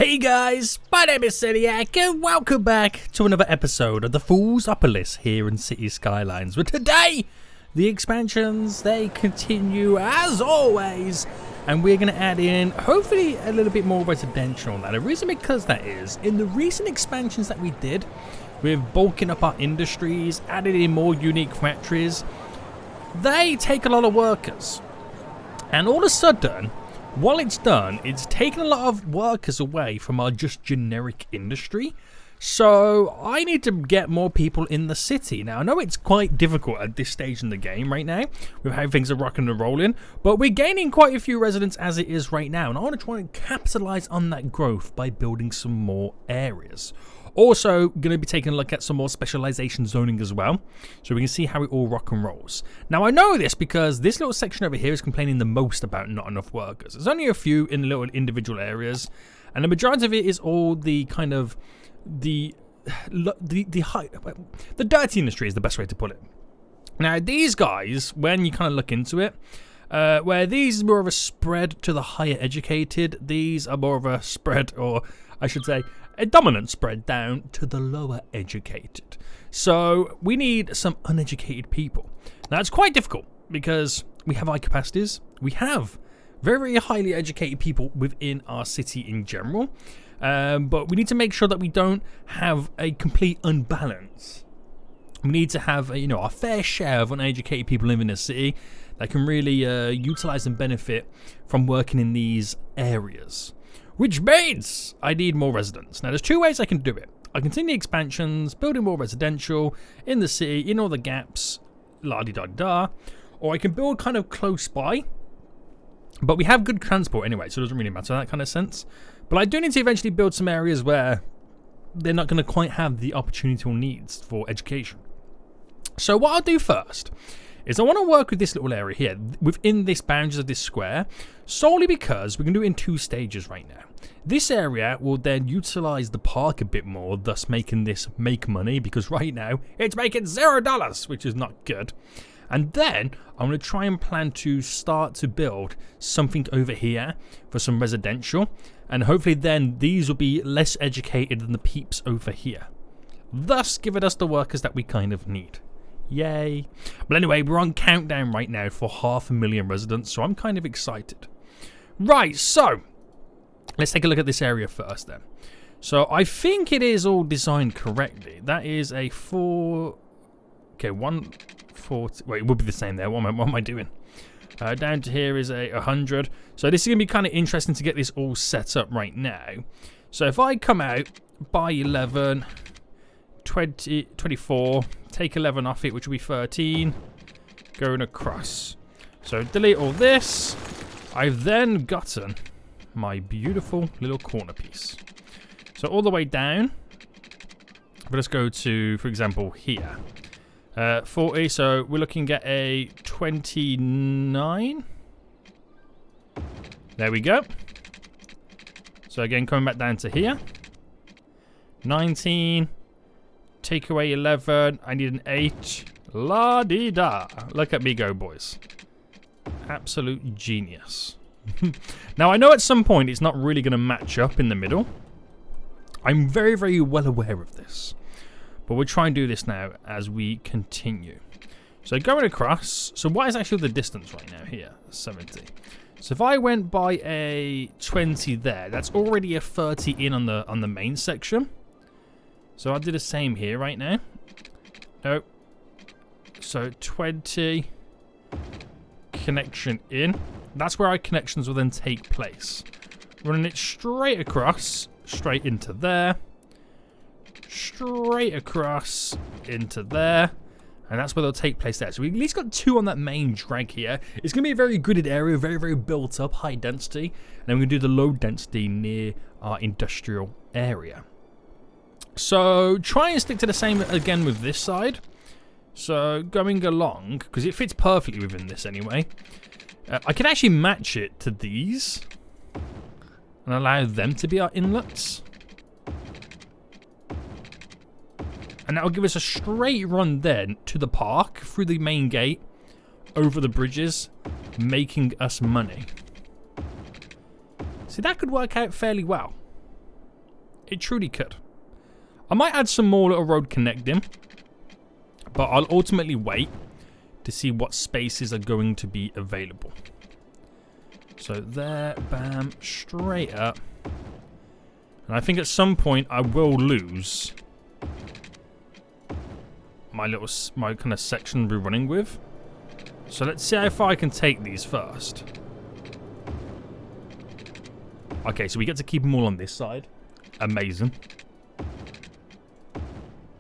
Hey guys, my name is Zonining and welcome back to another episode of the Foolsopolis here in City Skylines. But today, the expansions, they continue as always, and we're going to add in, hopefully, a little bit more residential on that. The reason because that is, in the recent expansions that we did, with bulking up our industries, adding in more unique factories, they take a lot of workers. And all of a sudden, while it's done, it's taken a lot of workers away from our just generic industry. So I need to get more people in the city. Now, I know it's quite difficult at this stage in the game right now, with how things are rocking and rolling, but we're gaining quite a few residents as it is right now, and I want to try and capitalize on that growth by building some more areas. Also, going to be taking a look at some more specialization zoning as well, so we can see how it all rock and rolls. Now, I know this because this little section over here is complaining the most about not enough workers. There's only a few in little individual areas, and the majority of it is all the kind of the dirty industry is the best way to put it. Now, these guys, when you kind of look into it, where these is more of a spread to the higher educated, these are more of a spread, or I should say, a dominant spread down to the lower educated. So we need some uneducated people. Now it's quite difficult because we have high capacities. We have very, very highly educated people within our city in general. But we need to make sure that we don't have a complete unbalance. We need to have our fair share of uneducated people living in the city that can really utilize and benefit from working in these areas. Which means I need more residents. Now, there's two ways I can do it. I continue expansions, building more residential in the city, in all the gaps, la-di-da-da. Or I can build kind of close by. But we have good transport anyway, so it doesn't really matter in that kind of sense. But I do need to eventually build some areas where they're not going to quite have the opportunity or needs for education. So what I'll do first is I want to work with this little area here within this boundaries of this square, solely because we can do it in two stages right now. This area will then utilize the park a bit more, thus making this make money, because right now it's making $0, which is not good. And then I'm going to try and plan to start to build something over here for some residential, and hopefully then these will be less educated than the peeps over here, thus giving us the workers that we kind of need. Yay. But anyway, we're on countdown right now for 500,000 residents, so I'm kind of excited. Right, so let's take a look at this area first then. So I think it is all designed correctly. That is a 140. Wait, it would be the same there. What am I doing? Down to here is a 100. So this is going to be kind of interesting to get this all set up right now. So if I come out by 11, 20, 24, take 11 off it, which will be 13, going across. So delete all this. I've then gotten my beautiful little corner piece. So all the way down, but let's go to, for example, here. 40, so we're looking at a 29. There we go. So again, coming back down to here. 19. Take away 11. I need an 8. La-di-da. Look at me go, boys. Absolute genius. Now, I know at some point it's not really going to match up in the middle. I'm very, very well aware of this. But we'll try and do this now as we continue. So going across. So what is actually the distance right now here? 70. So if I went by a 20 there, that's already a 30 in on the main section. So I'll do the same here right now. Nope. So 20 connection in. That's where our connections will then take place. Running it straight across, straight into there. Straight across into there. And that's where they'll take place there. So we at least got 2 on that main drag here. It's going to be a very gridded area, very, very built up, high density. And then we're going to do the low density near our industrial area. So try and stick to the same again with this side. So going along, because it fits perfectly within this anyway. I can actually match it to these and allow them to be our inlets. And that will give us a straight run then to the park, through the main gate, over the bridges, making us money. See, that could work out fairly well. It truly could. I might add some more little road connecting, but I'll ultimately wait to see what spaces are going to be available. So there, bam, straight up. And I think at some point I will lose my kind of section we're running with. So let's see how far I can take these first. Okay, so we get to keep them all on this side. Amazing.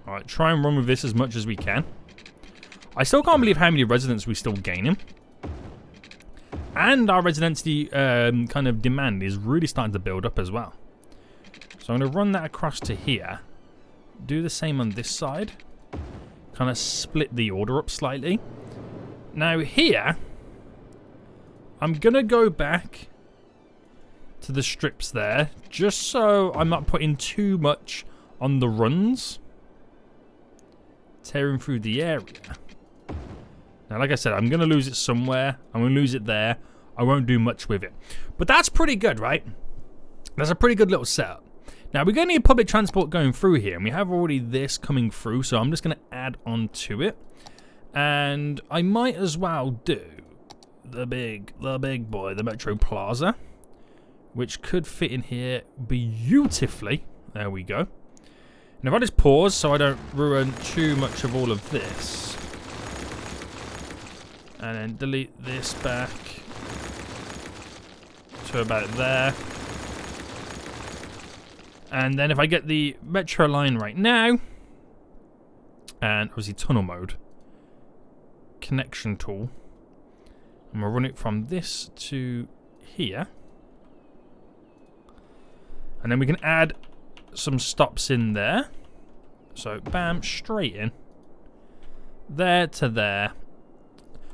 Alright, try and run with this as much as we can. I still can't believe how many residents we're still gaining. And our residency kind of demand is really starting to build up as well. So I'm going to run that across to here. Do the same on this side. Kind of split the order up slightly. Now here, I'm going to go back to the strips there, just so I'm not putting too much on the runs. Tearing through the area. Now, like I said, I'm going to lose it somewhere. I'm going to lose it there. I won't do much with it. But that's pretty good, right? That's a pretty good little setup. Now, we're going to need public transport going through here. And we have already this coming through. So I'm just going to add on to it. And I might as well do the big boy, the Metro Plaza. Which could fit in here beautifully. There we go. And if I just pause so I don't ruin too much of all of this. And then delete this back to about there. And then if I get the metro line right now, and obviously tunnel mode, connection tool, and we'll run it from this to here. And then we can add some stops in there. So bam, straight in. There to there.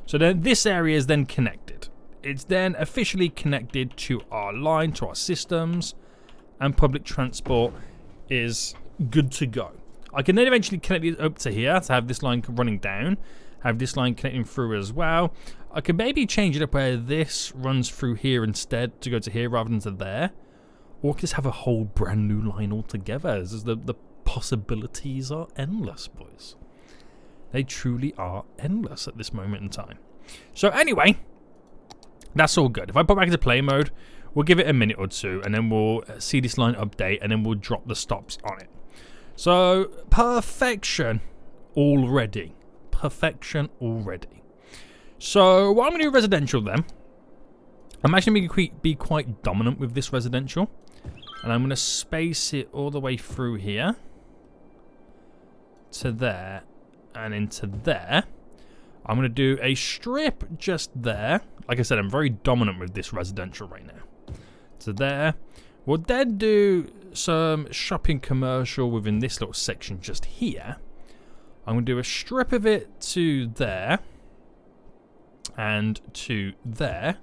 So then this area is then connected. It's then officially connected to our line, to our systems, and public transport is good to go. I can then eventually connect it up to here to have this line running down, have this line connecting through as well. I could maybe change it up where this runs through here instead to go to here rather than to there. Or just have a whole brand new line altogether. As the possibilities are endless, boys. They truly are endless at this moment in time. So anyway, that's all good. If I put back into play mode, we'll give it a minute or two, and then we'll see this line update, and then we'll drop the stops on it. So, perfection already. Perfection already. So, what I'm going to do residential then, I'm actually going to be quite dominant with this residential. And I'm going to space it all the way through here to there and into there. I'm going to do a strip just there. Like I said, I'm very dominant with this residential right now. To there. We'll then do some shopping commercial within this little section just here. I'm going to do a strip of it to there and to there.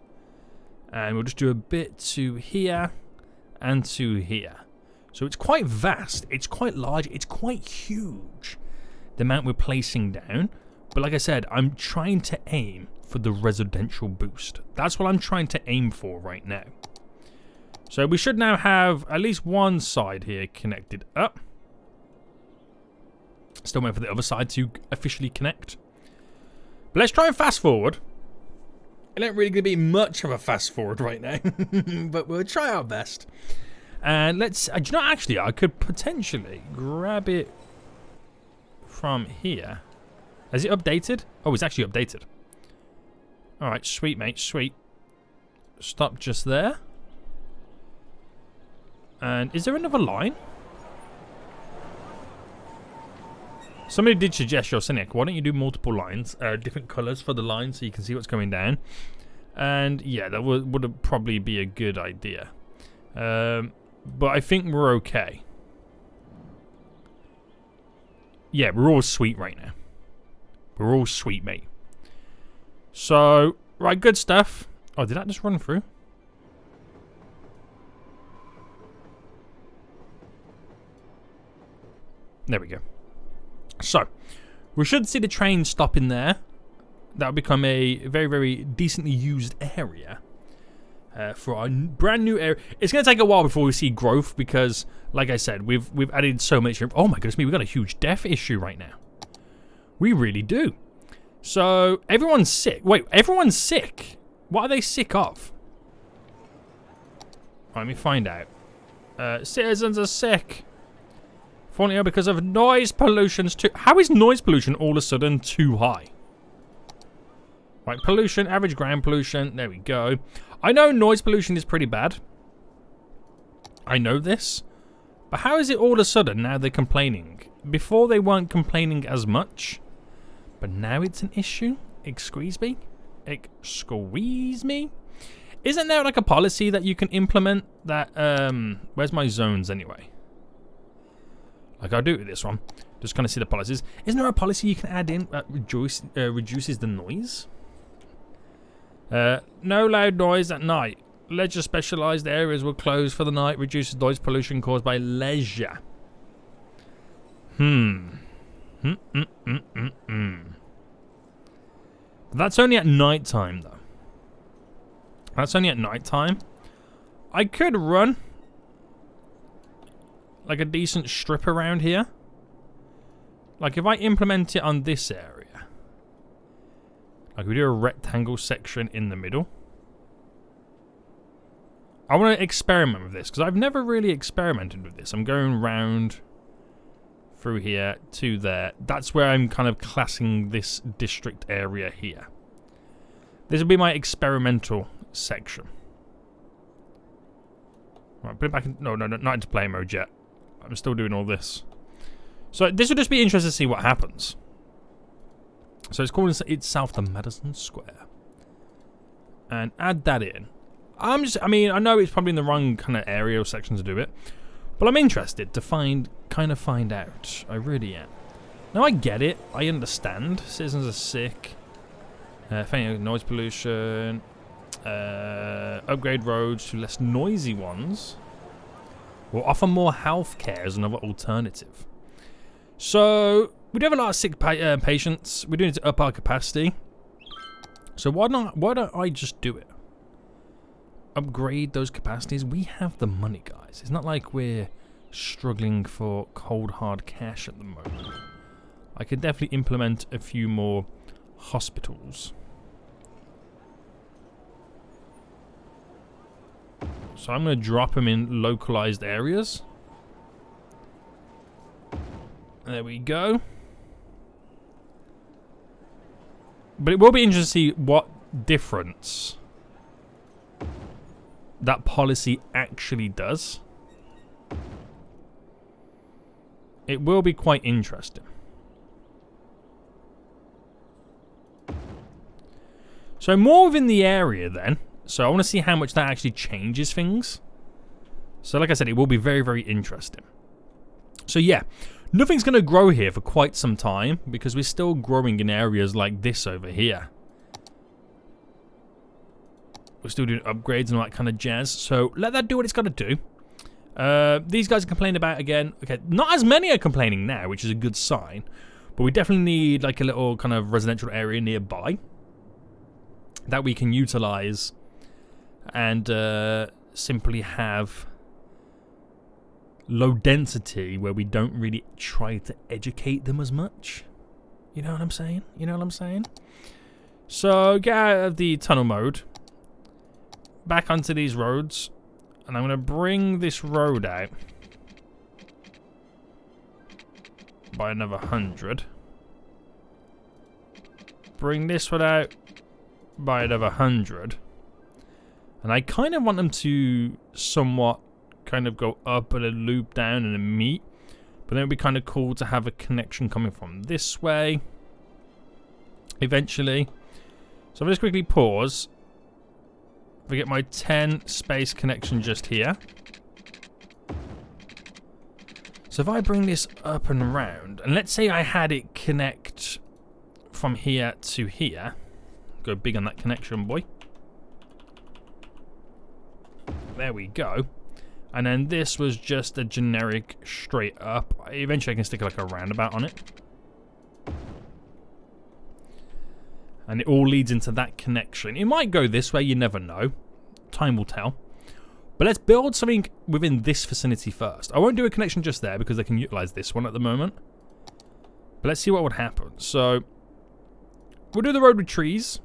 And we'll just do a bit to here and to here. So it's quite vast, it's quite large, it's quite huge, the amount we're placing down. But like I said, I'm trying to aim for the residential boost. That's what I'm trying to aim for right now. So we should now have at least one side here connected up. Still waiting for the other side to officially connect. But let's try and fast forward. It ain't really going to be much of a fast forward right now. But we'll try our best. And let's... do you know, actually, I could potentially grab it from here. Is it updated? Oh, it's actually updated. Alright, sweet, mate, sweet. Stop just there. And is there another line? Somebody did suggest, your Cynic, why don't you do multiple lines, different colours for the lines so you can see what's going down. And yeah, that would probably be a good idea. But I think we're okay. Yeah, we're all sweet right now. We're all sweet, mate. So, right, good stuff. Oh, did that just run through? There we go. So, we should see the train stopping there. That will become a very, very decently used area. for our brand new area. It's going to take a while before we see growth because, like I said, we've added so much. Oh my goodness me, we've got a huge death issue right now. We really do. So everyone's sick. Wait, everyone's sick? What are they sick of? Let me find out. Citizens are sick. Falling ill because of noise pollution's too... How is noise pollution all of a sudden too high? Right, pollution, average ground pollution. There we go. I know noise pollution is pretty bad. I know this. But how is it all of a sudden now they're complaining? Before they weren't complaining as much. But now it's an issue? Excuse me? Excuse me? Isn't there like a policy that you can implement that... where's my zones anyway? Like I'll do it with this one. Just kind of see the policies. Isn't there a policy you can add in that reduces the noise? No loud noise at night. Leisure specialised areas will close for the night. Reduces noise pollution caused by leisure. That's only at night time though. That's only at night time. I could run like a decent strip around here. Like if I implement it on this area. Like we do a rectangle section in the middle. I want to experiment with this because I've never really experimented with this. I'm going round through here to there. That's where I'm kind of classing this district area here. This will be my experimental section. Right, put it back in... No, not into play mode yet. I'm still doing all this. So this will just be interesting to see what happens. So it's called itself the Madison Square. And add that in. I mean, I know it's probably in the wrong kind of area or section to do it. But I'm interested to find out. I really am. Now I get it. I understand. Citizens are sick. Noise pollution. Upgrade roads to less noisy ones. Will offer more health care as another alternative. So we do have a lot of sick patients. We do need to up our capacity. So why don't I just do it? Upgrade those capacities. We have the money, guys. It's not like we're struggling for cold hard cash at the moment. I could definitely implement a few more hospitals. So I'm going to drop them in localized areas. There we go. But it will be interesting to see what difference that policy actually does. It will be quite interesting. So more within the area then. So I want to see how much that actually changes things. So like I said, it will be very, very interesting. So yeah, nothing's going to grow here for quite some time because we're still growing in areas like this over here. We're still doing upgrades and all that kind of jazz. So let that do what it's got to do. These guys are complaining about again. Okay, not as many are complaining now, which is a good sign. But we definitely need like a little kind of residential area nearby that we can utilize and simply have low density where we don't really try to educate them as much. You know what I'm saying? You know what I'm saying? So get out of the tunnel mode. Back onto these roads. And I'm going to bring this road out by another 100. Bring this one out by another 100. And I kind of want them to somewhat kind of go up and then loop down and then meet. But then it would be kind of cool to have a connection coming from this way. Eventually. So I'll just quickly pause. If I get my 10 space connection just here. So if I bring this up and around, and let's say I had it connect from here to here. Go big on that connection, boy. There we go. And then this was just a generic straight up. Eventually I can stick like a roundabout on it. And it all leads into that connection. It might go this way, you never know. Time will tell. But let's build something within this vicinity first. I won't do a connection just there because they can utilize this one at the moment. But let's see what would happen. So, we'll do the road with trees.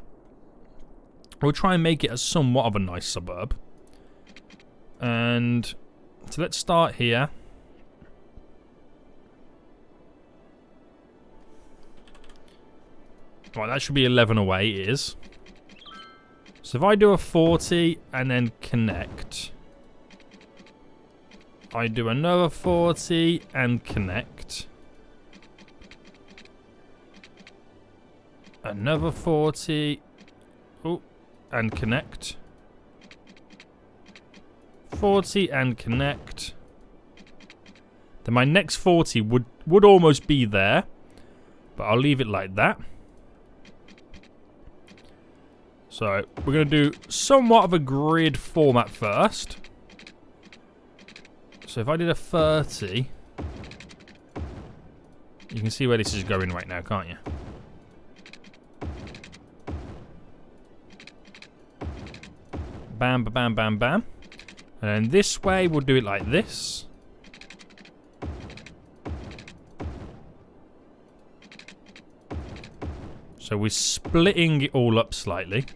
We'll try and make it as somewhat of a nice suburb. And so let's start here. Right, that should be 11 away, it is. So if I do a 40 and then connect. I do another 40 and connect. Another 40. Oh, and connect. 40 and connect. Then my next 40 would almost be there. But I'll leave it like that. So we're going to do somewhat of a grid format first. So if I did a 30, you can see where this is going right now, can't you? Bam, bam, bam, bam. And then this way, we'll do it like this. So we're splitting it all up slightly.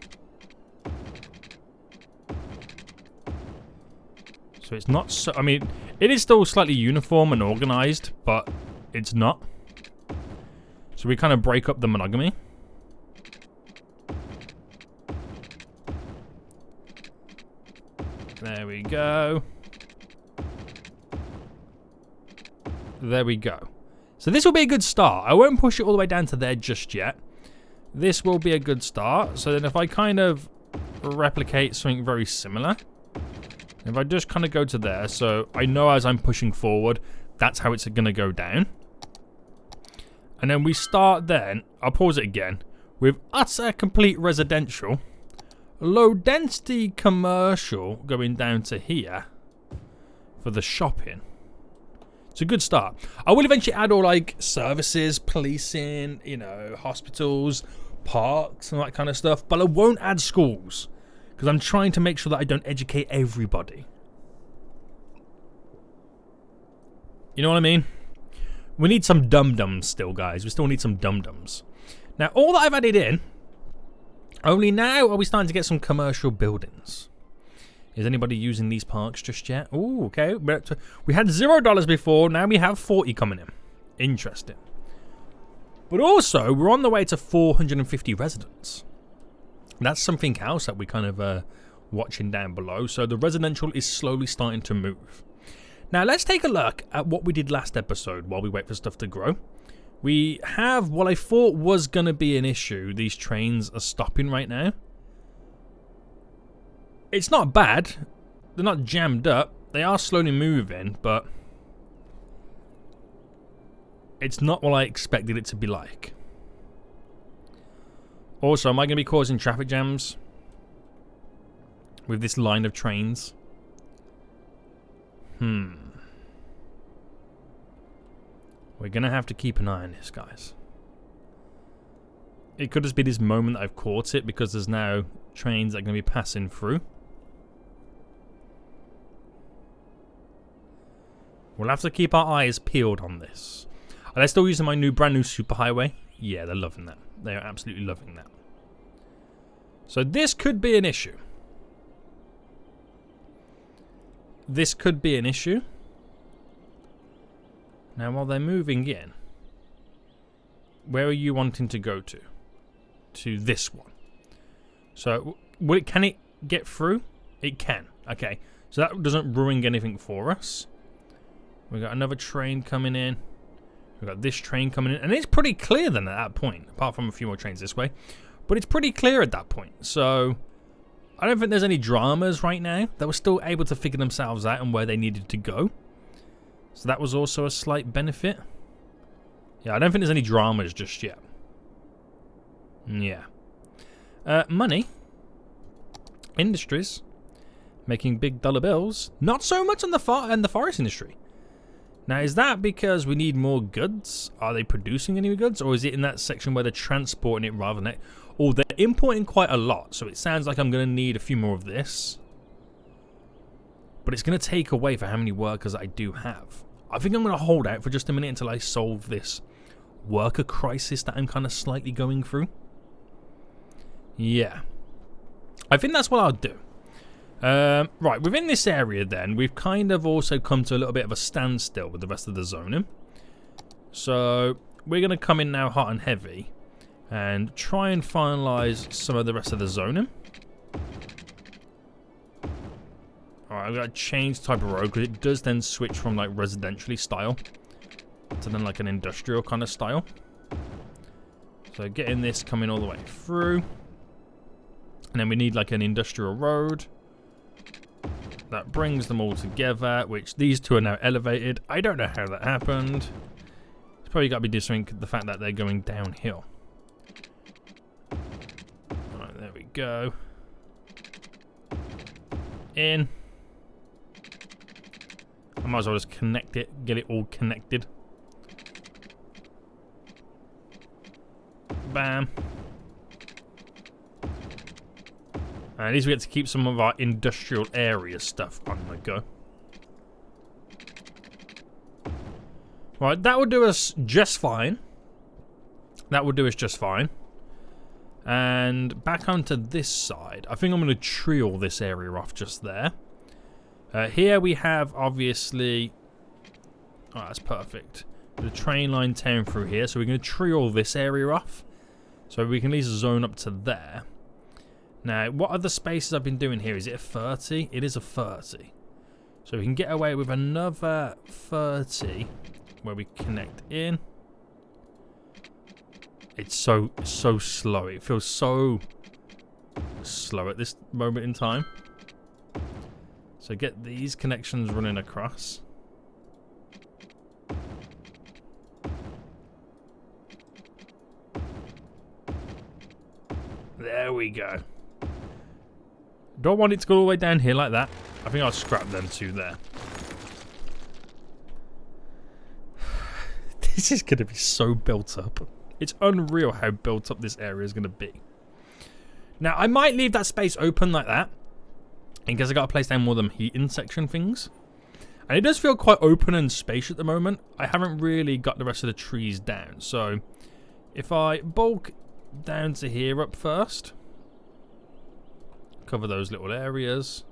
So it's not so... I mean, it is still slightly uniform and organized, but it's not. So we kind of break up the monogamy. There we go. There we go. So this will be a good start. I won't push it all the way down to there just yet. This will be a good start. So then if I kind of replicate something very similar. If I just kind of go to there. So I know as I'm pushing forward, that's how it's going to go down. And then we start then. I'll pause it again. With utter complete residential. Low density commercial going down to here. For the shopping. It's a good start. I will eventually add all like services, policing, you know, hospitals, parks and that kind of stuff. But I won't add schools. Because I'm trying to make sure that I don't educate everybody. You know what I mean? We need some dum-dums still, guys. We still need some dum-dums. Now, all that I've added in, only now are we starting to get some commercial buildings. Is anybody using these parks just yet? Oh, okay. We had $0 before. Now we have 40 coming in. Interesting. But also, we're on the way to 450 residents. That's something else that we kind of watching down below. So the residential is slowly starting to move. Now, let's take a look at what we did last episode while we wait for stuff to grow. We have what I thought was going to be an issue. These trains are stopping right now. It's not bad. They're not jammed up. They are slowly moving, but it's not what I expected it to be like. Also, am I going to be causing traffic jams with this line of trains? We're going to have to keep an eye on this, guys. It could just be this moment that I've caught it because there's now trains that are going to be passing through. We'll have to keep our eyes peeled on this. Are they still using my brand new superhighway? Yeah, they're loving that. They are absolutely loving that. So this could be an issue. This could be an issue. Now, while they're moving in, where are you wanting to go to? To this one. So, can it get through? It can. Okay. So that doesn't ruin anything for us. We've got another train coming in. We've got this train coming in. And it's pretty clear then at that point. Apart from a few more trains this way. But it's pretty clear at that point. So, I don't think there's any dramas right now. They were still able to figure themselves out and where they needed to go. So that was also a slight benefit. Yeah, I don't think there's any dramas just yet. Yeah. Money. Industries. Making big dollar bills. Not so much on the forest industry. Now, is that because we need more goods? Are they producing any goods? Or is it in that section where they're transporting it rather than... Oh, they're importing quite a lot. So it sounds like I'm going to need a few more of this. but it's going to take away for how many workers I do have. I think I'm going to hold out for just a minute until I solve this worker crisis that I'm kind of slightly going through. Yeah. I think that's what I'll do. Right, within this area then, we've kind of also come to a little bit of a standstill with the rest of the zoning. So, we're going to come in now hot and heavy and try and finalise some of the rest of the zoning. Alright, I've got to change the type of road because it does then switch from like residentially style to then like an industrial kind of style. So getting this coming all the way through. And then we need like an industrial road. That brings them all together, which these two are now elevated. I don't know how that happened. It's probably got to be different the fact that they're going downhill. Alright, there we go. In. I might as well just connect it, get it all connected. Bam. And at least we get to keep some of our industrial area stuff on the go. Right, that will do us just fine. That will do us just fine. And back onto this side, I think I'm going to tree all this area off just there. Here we have, obviously... Oh, that's perfect. The train line down through here. So we're going to tree all this area off. So we can at least zone up to there. Now, what other spaces I've been doing here? Is it a 30? It is a 30. So we can get away with another 30 where we connect in. It's so slow. It feels so slow at this moment in time. So get these connections running across. There we go. Don't want it to go all the way down here like that. I think I'll scrap them two there. This is going to be so built up. It's unreal how built up this area is going to be. Now, I might leave that space open like that, in case I got to place down more of them heating section things. And it does feel quite open and spacious at the moment. I haven't really got the rest of the trees down. So, if I bulk down to here up first, cover those little areas,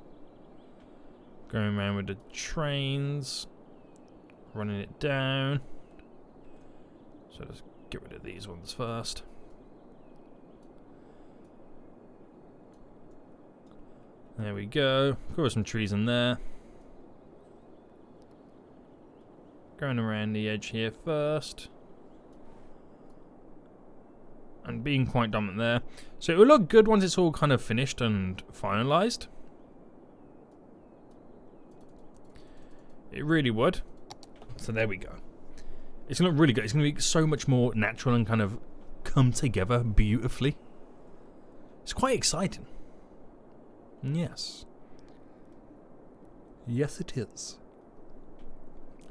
going around with the trains, running it down. So let's get rid of these ones first. There we go. Cover some trees in there. Going around the edge here first. And being quite dominant there. So it will look good once it's all kind of finished and finalized. It really would. So there we go. It's going to look really good. It's going to be so much more natural and kind of come together beautifully. It's quite exciting. Yes. Yes, it is.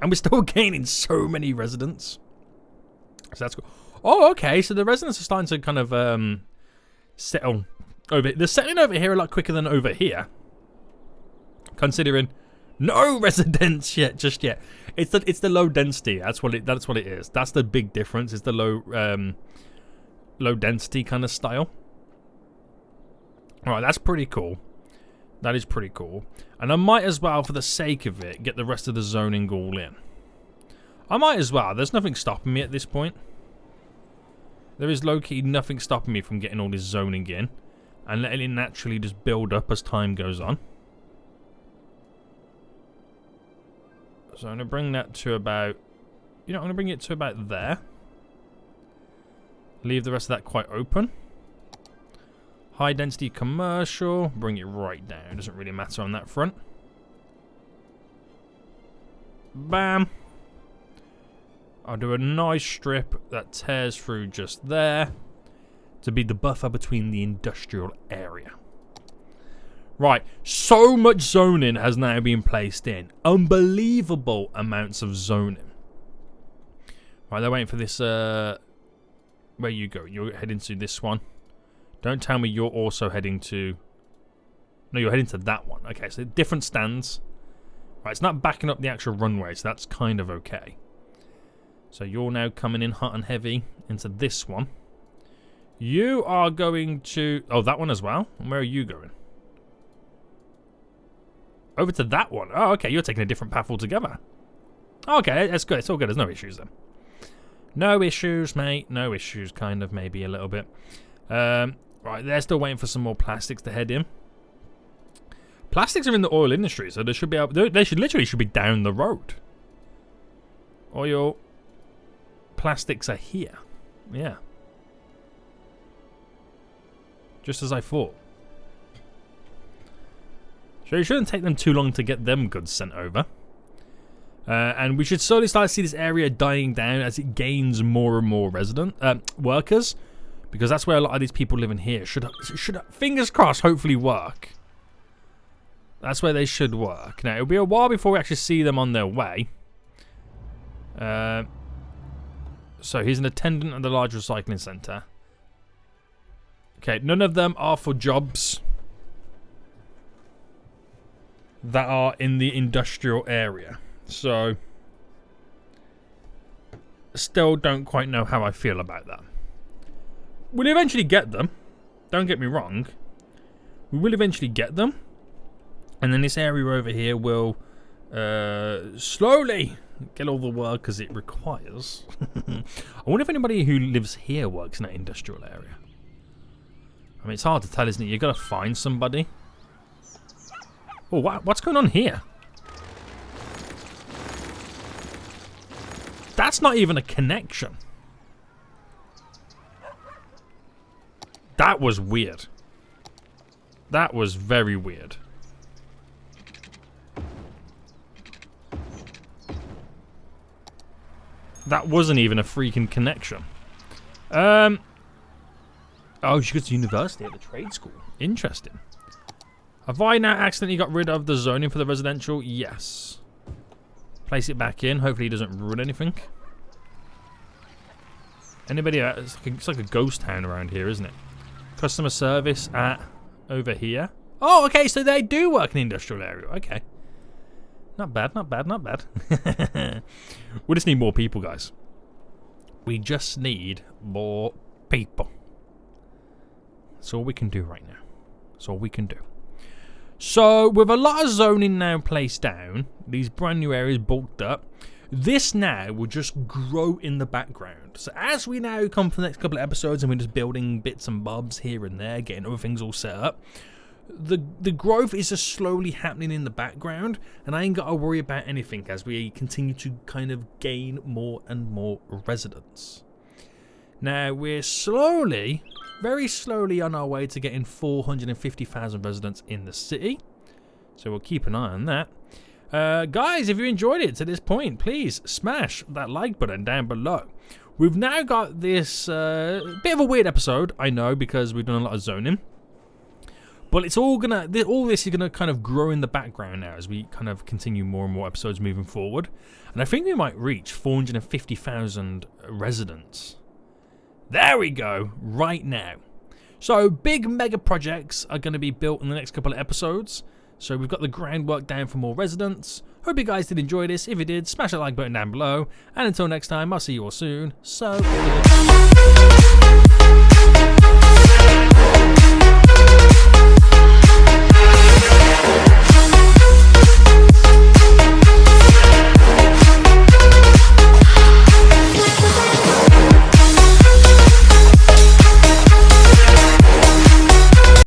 And we're still gaining so many residents. So that's cool. Oh, okay. So the residents are starting to kind of settle over. They're settling over here a lot quicker than over here. Considering no residents yet, just yet. It's the low density. That's what it is. That's the big difference. It's the low density kind of style. All right, that's pretty cool. That is pretty cool. And I might as well, for the sake of it, get the rest of the zoning all in. I might as well. There's nothing stopping me at this point. There is low-key nothing stopping me from getting all this zoning in and letting it naturally just build up as time goes on. So I'm going to bring that to about... You know, I'm going to bring it to about there. Leave the rest of that quite open. High density commercial, bring it right down. Doesn't really matter on that front. Bam. I'll do a nice strip that tears through just there to be the buffer between the industrial area. Right, so much zoning has now been placed in. Unbelievable amounts of zoning. Right, they're waiting for this, where you go. You're heading to this one. Don't tell me you're also heading to... No, you're heading to that one. Okay, so different stands. Right, it's not backing up the actual runway, so that's kind of okay. So you're now coming in hot and heavy into this one. You are going to... Oh, that one as well? And where are you going? Over to that one. Oh, okay, you're taking a different path altogether. Okay, that's good. It's all good. There's no issues then. No issues, mate. No issues, kind of, maybe a little bit. Right, they're still waiting for some more plastics to head in. Plastics are in the oil industry, so they should be able... They should literally be down the road. Oil... Plastics are here. Yeah. Just as I thought. So it shouldn't take them too long to get them goods sent over. And we should slowly start to see this area dying down as it gains more and more workers. Because that's where a lot of these people living here should fingers crossed, hopefully work. That's where they should work. Now, it'll be a while before we actually see them on their way. So he's an attendant at the large recycling centre. Okay, none of them are for jobs that are in the industrial area. So, still don't quite know how I feel about that. We'll eventually get them. Don't get me wrong. We will eventually get them. And then this area over here will slowly get all the workers it requires. I wonder if anybody who lives here works in that industrial area. I mean, it's hard to tell, isn't it? You've got to find somebody. Oh, what's going on here? That's not even a connection. That was weird. That was very weird. That wasn't even a freaking connection. Oh, she goes to university at the trade school. Interesting. Have I now accidentally got rid of the zoning for the residential? Yes. Place it back in. Hopefully it doesn't ruin anything. Anybody? It's like a ghost town around here, isn't it? Customer service at over here. Oh, okay. So they do work in the industrial area. Okay. Not bad, not bad, not bad. We just need more people, guys. We just need more people. That's all we can do right now. That's all we can do. So, with a lot of zoning now placed down, these brand new areas bulked up, this now will just grow in the background. So, as we now come for the next couple of episodes and we're just building bits and bobs here and there, getting other things all set up, the growth is just slowly happening in the background, and I ain't got to worry about anything as we continue to kind of gain more and more residents. Now, we're slowly, very slowly on our way to getting 450,000 residents in the city. So we'll keep an eye on that. Guys, if you enjoyed it to this point, please smash that like button down below. We've now got this bit of a weird episode, I know, because we've done a lot of zoning. But it's all this is gonna kind of grow in the background now as we kind of continue more and more episodes moving forward. And I think we might reach 450,000 residents. There we go, right now. So big mega projects are going to be built in the next couple of episodes. So we've got the groundwork down for more residents. Hope you guys did enjoy this. If you did, smash that like button down below. And until next time, I'll see you all soon. So